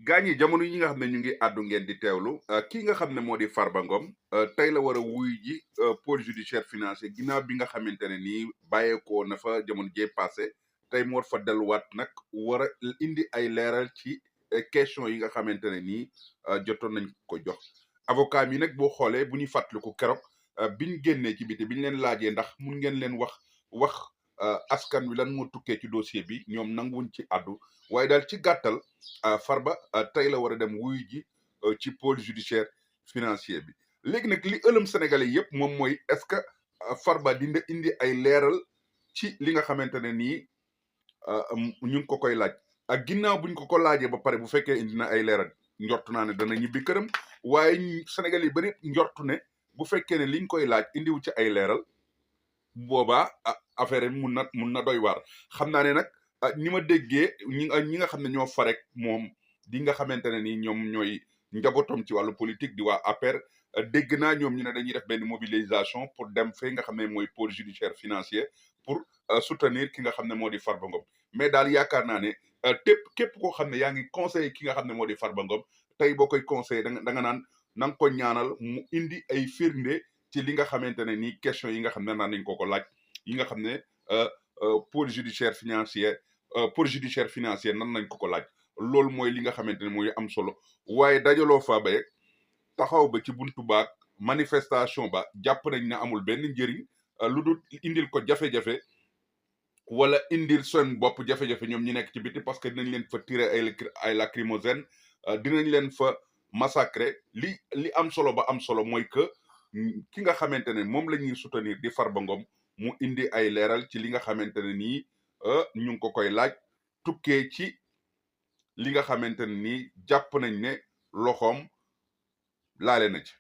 gaañ yi jamono yi nga xam ne ñu ngi àddu ngeen di teewlu kii nga xam ne moo di Farba Ngom tey la war a wuy ji pôle judiciaire financier ginnaaw bi nga xamante ne nii bàyyeekoo na fa jamono jee passé tey mu war fa delluwaat nag war a indi ay leeral ci question yi nga xamante ne nii jotoon nañ ko jox avocat mi nag boo xoolee bu ñuy fàttaliku keroog biñ génnee ci biti biñ leen laajee ndax mun ngeen leen wax askan wi lan moo tukkee ci dossier bi ñoom nanguwuñ ci àddu waaye daal ci gàttal Farba tey la war a dem wuyu ji ci pôle judiciaire financier bi léegi nag li ëlëm sénégalais yëpp moom mooy est-ce que Farba dina indi ay leeral ci li nga xamante ne nii ñu ngi ko koy laaj ak ginnaaw buñ ko laajee ba pare bu fekkee indi na ay leeral njort naa ne dana ñibbi këram waaye Sénégal yi bari njortu ne bu fekkee ne liñ koy laaj indiwu ci ay leeral boobaa affaire yi mun na doy waar xam naa ne nag ni ma déggee ñi nga xam ne ñoo farek moom di nga xamante ne ni ñoom ñooy njabootam ci wàllu politique di waa APR dégg naa ñoom ñu ne dañuy def benn mobilisation pour dem fee nga xam ne mooy pôle judiciaire financier pour soutenir ki nga xam ne moo di Farba Ngom mais daal yaakaar naa ne képp koo xam ne yaa ngi conseiller ki nga xam ne moo di Farba Ngom tey boo koy conseiller da nga naan na nga ko ñaanal mu indi ay firnde ci li nga xamante ne nii question yi nga xam ne naan nañ ko laaj yi nga xam ne pôle judiciaire financier nan nañ ko laaj loolu mooy li nga xamante ne mooy am solo waaye dajaloo fa ba taxaw ba ci buntu baak manifestation ba jàpp nañ ne amul benn njëriñ lu dul indil ko jafe-jafe wala indil seen bopp jafe-jafe ñoom ñi nekk ci biti parce que dinañ leen fa tirer ay lacrymogène dinañ leen fa massacrer li am solo ba am solo mooy que ki nga xamante ne moom la ñuy soutenir di Farba Ngom mu indi ay leeral ci li nga xamante ne nii ñu ngi ko koy laaj tukkee ci li nga xamante ne nii jàpp nañ ne loxoom laale na ci